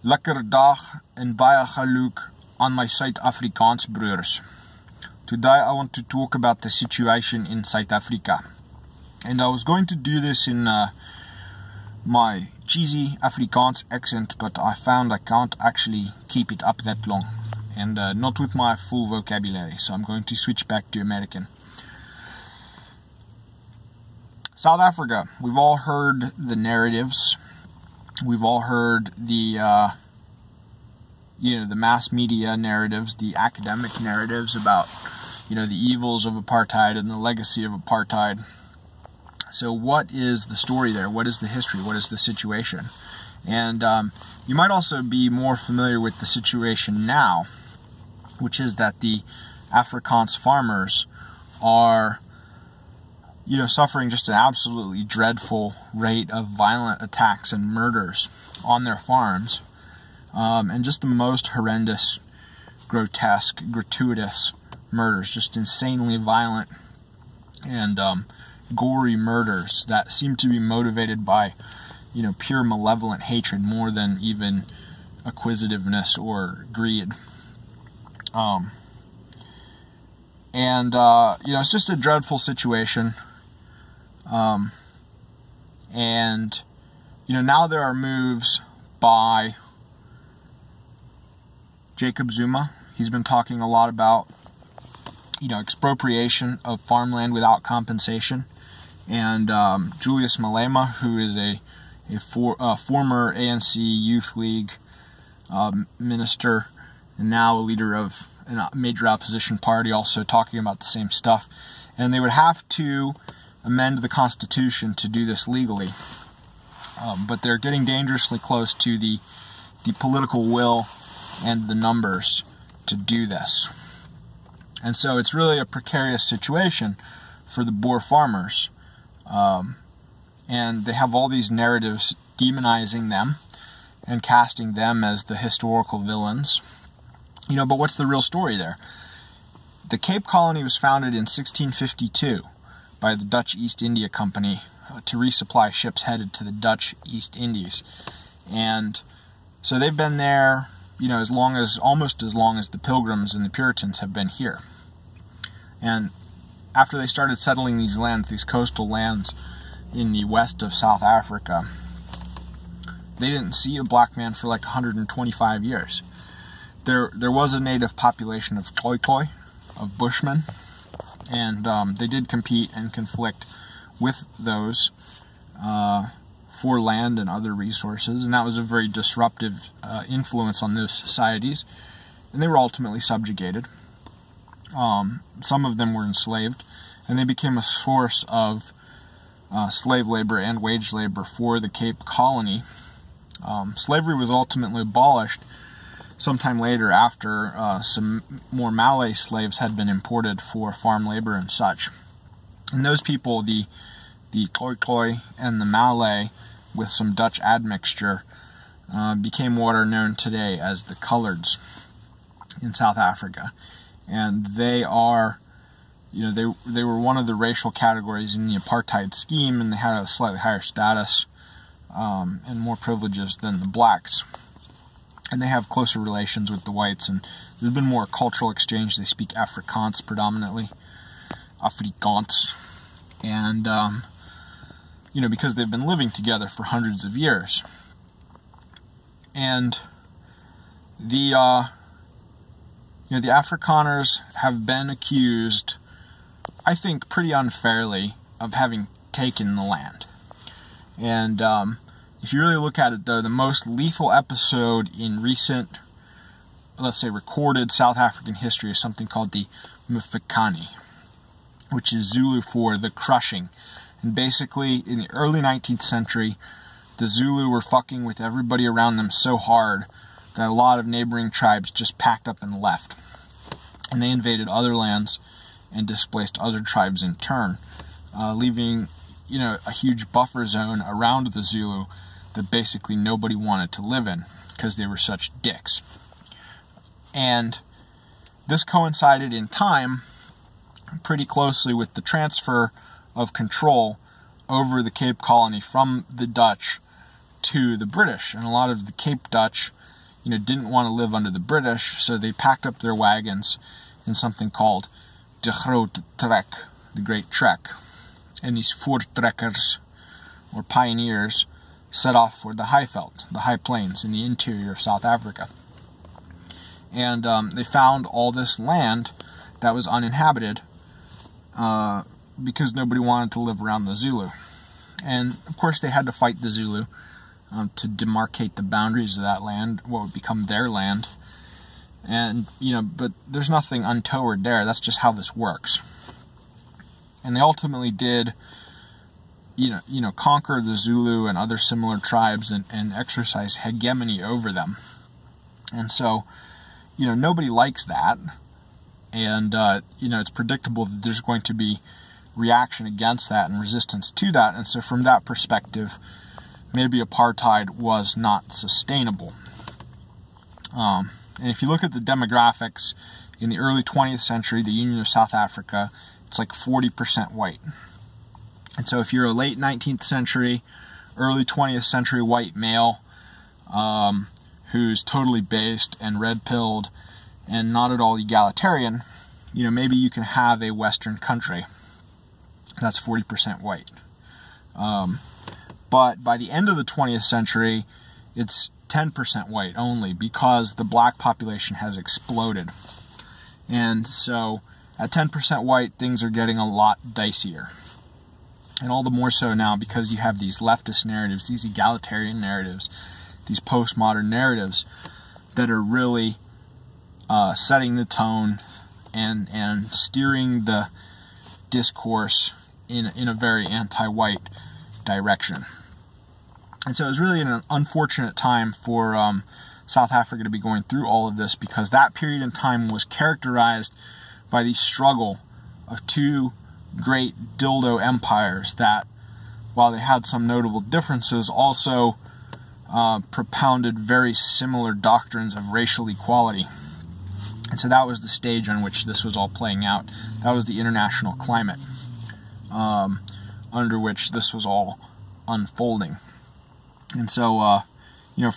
Lekker dag en baie geluk aan my Suid-Afrikaans broers. Today I want to talk about the situation in South Africa. And I was going to do this in my cheesy Afrikaans accent, but I found I can't actually keep it up that long. And not with my full vocabulary, so I'm going to switch back to American. South Africa, we've all heard the narratives. We've all heard the the mass media narratives, the academic narratives about, the evils of apartheid and the legacy of apartheid. So what is the story there? What is the history? What is the situation? And you might also be more familiar with the situation now, which is that the Afrikaans farmers are suffering just an absolutely dreadful rate of violent attacks and murders on their farms, and just the most horrendous, grotesque, gratuitous murders, just insanely violent and gory murders that seem to be motivated by, pure malevolent hatred more than even acquisitiveness or greed. It's just a dreadful situation. Now there are moves by Jacob Zuma. He's been talking a lot about, expropriation of farmland without compensation. And Julius Malema, who is a former ANC Youth League minister and now a leader of a major opposition party, also talking about the same stuff. And they would have to amend the Constitution to do this legally. But they're getting dangerously close to the political will and the numbers to do this. And so it's really a precarious situation for the Boer farmers. And they have all these narratives demonizing them and casting them as the historical villains. But what's the real story there? The Cape Colony was founded in 1652 by the Dutch East India Company to resupply ships headed to the Dutch East Indies. And so they've been there, almost as long as the Pilgrims and the Puritans have been here. And after they started settling these lands, these coastal lands in the west of South Africa, they didn't see a black man for like 125 years. There was a native population of Khoi, of Bushmen, and they did compete and conflict with those for land and other resources, and that was a very disruptive influence on those societies, and they were ultimately subjugated. Some of them were enslaved, and they became a source of slave labor and wage labor for the Cape Colony. Slavery was ultimately abolished sometime later after some more Malay slaves had been imported for farm labor and such. And those people, the Khoi and the Malay, with some Dutch admixture, became what are known today as the Coloreds in South Africa. And they are, they were one of the racial categories in the apartheid scheme, and they had a slightly higher status and more privileges than the blacks. And they have closer relations with the whites, and there's been more cultural exchange. They speak Afrikaans predominantly, Afrikaans, and because they've been living together for hundreds of years. And the Afrikaners have been accused, I think pretty unfairly, of having taken the land. And if you really look at it, though, the most lethal episode in recent, let's say, recorded South African history is something called the Mfecane, which is Zulu for the crushing. And basically, in the early 19th century, the Zulu were fucking with everybody around them so hard that a lot of neighboring tribes just packed up and left. And they invaded other lands and displaced other tribes in turn, leaving, a huge buffer zone around the Zulu that basically nobody wanted to live in because they were such dicks. And this coincided in time pretty closely with the transfer of control over the Cape Colony from the Dutch to the British. And a lot of the Cape Dutch didn't want to live under the British, so they packed up their wagons in something called de Grote Trek, the Great Trek. And these voortrekkers, or pioneers, set off for the Highveld, the high plains in the interior of South Africa. And they found all this land that was uninhabited because nobody wanted to live around the Zulu. And of course they had to fight the Zulu to demarcate the boundaries of that land, what would become their land. And, but there's nothing untoward there. That's just how this works. And they ultimately did, conquer the Zulu and other similar tribes and exercise hegemony over them. And so, nobody likes that. And, it's predictable that there's going to be reaction against that and resistance to that. And so from that perspective, maybe apartheid was not sustainable. And if you look at the demographics, in the early 20th century, the Union of South Africa, it's like 40% white. And so if you're a late 19th century, early 20th century white male who's totally based and red-pilled and not at all egalitarian, maybe you can have a Western country that's 40% white. But by the end of the 20th century, it's 10% white only because the black population has exploded. And so at 10% white, things are getting a lot dicier. And all the more so now because you have these leftist narratives, these egalitarian narratives, these postmodern narratives that are really setting the tone and steering the discourse in a very anti-white direction. And so it was really an unfortunate time for South Africa to be going through all of this, because that period in time was characterized by the struggle of two great dildo empires that, while they had some notable differences, also propounded very similar doctrines of racial equality. And so that was the stage on which this was all playing out. That was the international climate under which this was all unfolding. And so,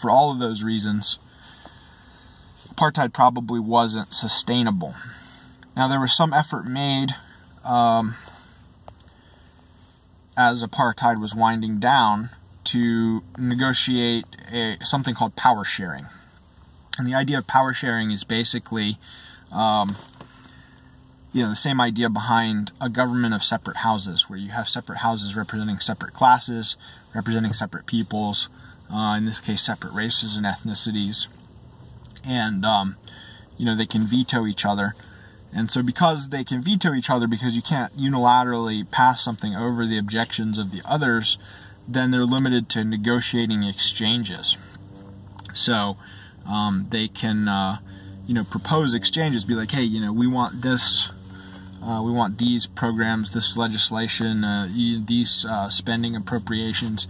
for all of those reasons, apartheid probably wasn't sustainable. Now, there was some effort made as apartheid was winding down to negotiate something called power sharing. And the idea of power sharing is basically, the same idea behind a government of separate houses, where you have separate houses representing separate classes, representing separate peoples, in this case separate races and ethnicities, and they can veto each other. And so because they can veto each other, because you can't unilaterally pass something over the objections of the others, then they're limited to negotiating exchanges. So they can propose exchanges, be like, hey, we want this, we want these programs, this legislation, these spending appropriations,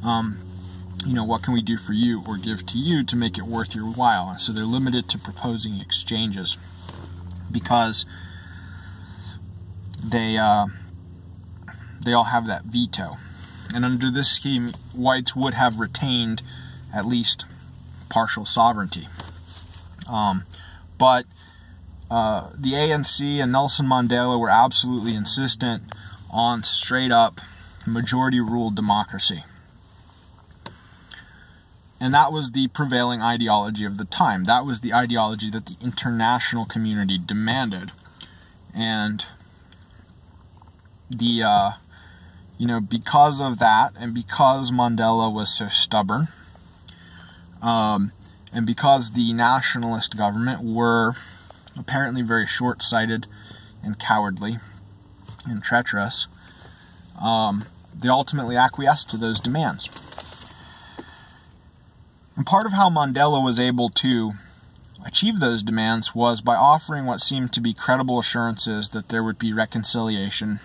what can we do for you or give to you to make it worth your while? So they're limited to proposing exchanges because they all have that veto. And under this scheme, whites would have retained at least partial sovereignty. But the ANC and Nelson Mandela were absolutely insistent on straight-up majority-ruled democracy. And that was the prevailing ideology of the time. That was the ideology that the international community demanded. And because of that, and because Mandela was so stubborn, and because the nationalist government were apparently very short-sighted and cowardly and treacherous, they ultimately acquiesced to those demands. And part of how Mandela was able to achieve those demands was by offering what seemed to be credible assurances that there would be reconciliation,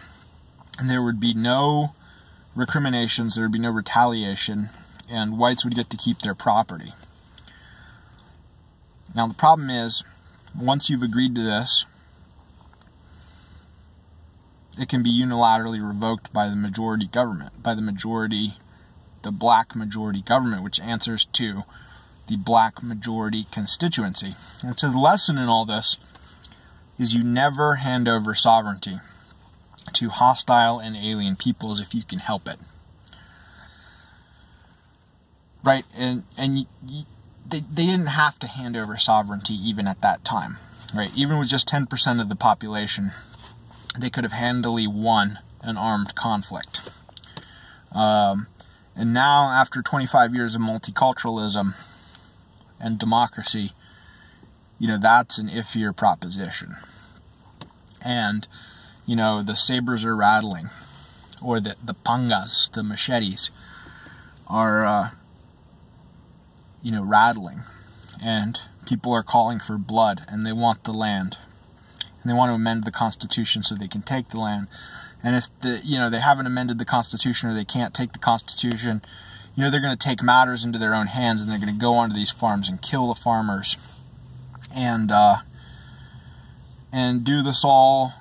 and there would be no recriminations, there would be no retaliation, and whites would get to keep their property. Now the problem is, once you've agreed to this, it can be unilaterally revoked by the majority government, by the black majority government, which answers to the black majority constituency. And so the lesson in all this is you never hand over sovereignty to hostile and alien peoples if you can help it. Right? And they didn't have to hand over sovereignty even at that time. Right? Even with just 10% of the population, they could have handily won an armed conflict. And now, after 25 years of multiculturalism and democracy, that's an iffier proposition. And, the sabers are rattling, or the pangas, the machetes, are, rattling. And people are calling for blood, and they want the land. And they want to amend the Constitution so they can take the land. And if they haven't amended the Constitution, or they can't take the Constitution, they're going to take matters into their own hands, and they're going to go onto these farms and kill the farmers, and do this all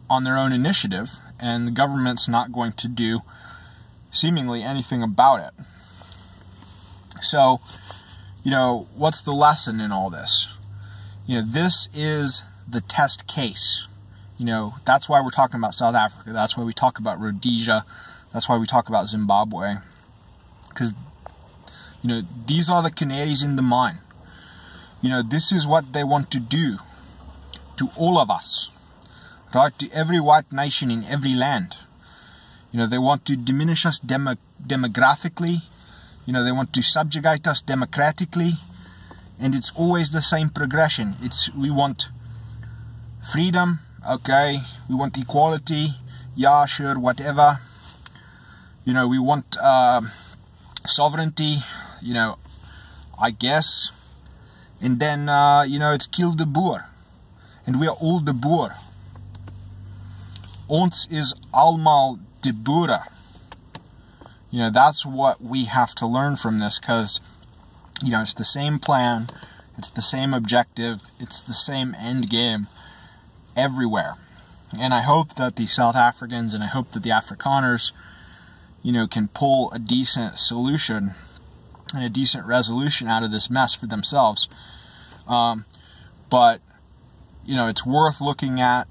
on their own initiative, and the government's not going to do seemingly anything about it. So, what's the lesson in all this? This is the test case. That's why we're talking about South Africa. That's why we talk about Rhodesia. That's why we talk about Zimbabwe. Because, these are the canaries in the mine. This is what they want to do to all of us. Right? To every white nation in every land. They want to diminish us demographically. They want to subjugate us democratically. And it's always the same progression. We want freedom. Okay, we want equality, yeah, sure, whatever. We want sovereignty, I guess. And then, it's kill the Boer. And we are all the Boer. Ons is almal de Boere. That's what we have to learn from this, because, it's the same plan, it's the same objective, it's the same end game everywhere. And I hope that the South Africans, and I hope that the Afrikaners, can pull a decent solution and a decent resolution out of this mess for themselves. But, it's worth looking at,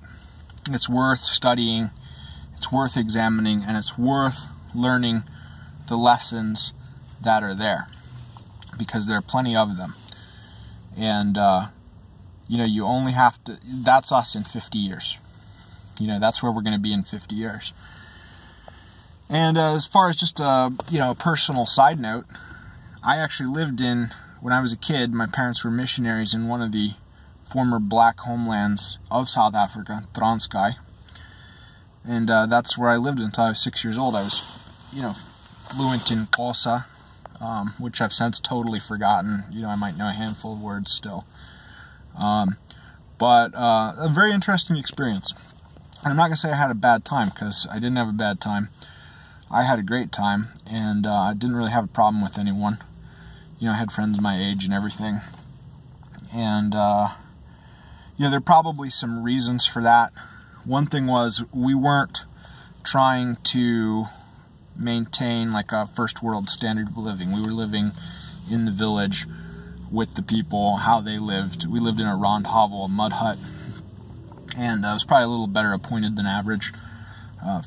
it's worth studying, it's worth examining, and it's worth learning the lessons that are there, because there are plenty of them. And, you only have to, that's us in 50 years. That's where we're going to be in 50 years. And as far as just a personal side note, I actually lived when I was a kid, my parents were missionaries in one of the former black homelands of South Africa, Transkei. And that's where I lived until I was 6 years old. I was, fluent in Xhosa, which I've since totally forgotten. I might know a handful of words still. But a very interesting experience. And I'm not going to say I had a bad time, because I didn't have a bad time. I had a great time, and I didn't really have a problem with anyone. I had friends my age and everything. And, there are probably some reasons for that. One thing was, we weren't trying to maintain like a first world standard of living. We were living in the village with the people, how they lived. We lived in a rond hovel, a mud hut, and it was probably a little better appointed than average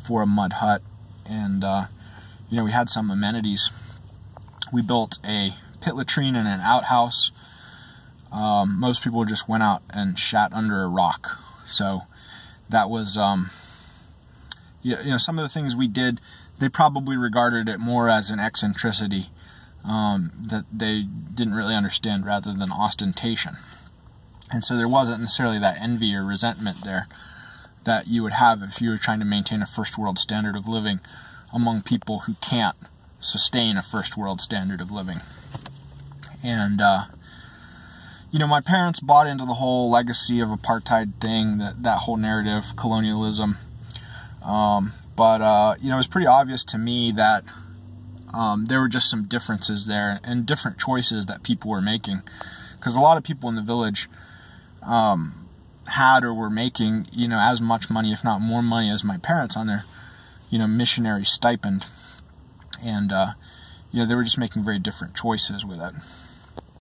for a mud hut. And we had some amenities. We built a pit latrine and an outhouse. Most people just went out and shat under a rock. So that was, some of the things we did, they probably regarded it more as an eccentricity that they didn't really understand, rather than ostentation. And so there wasn't necessarily that envy or resentment there that you would have if you were trying to maintain a first world standard of living among people who can't sustain a first world standard of living. And, my parents bought into the whole legacy of apartheid thing, that whole narrative, colonialism. But it was pretty obvious to me that there were just some differences there and different choices that people were making. Because a lot of people in the village had or were making, as much money, if not more money, as my parents on their, missionary stipend. And, they were just making very different choices with it.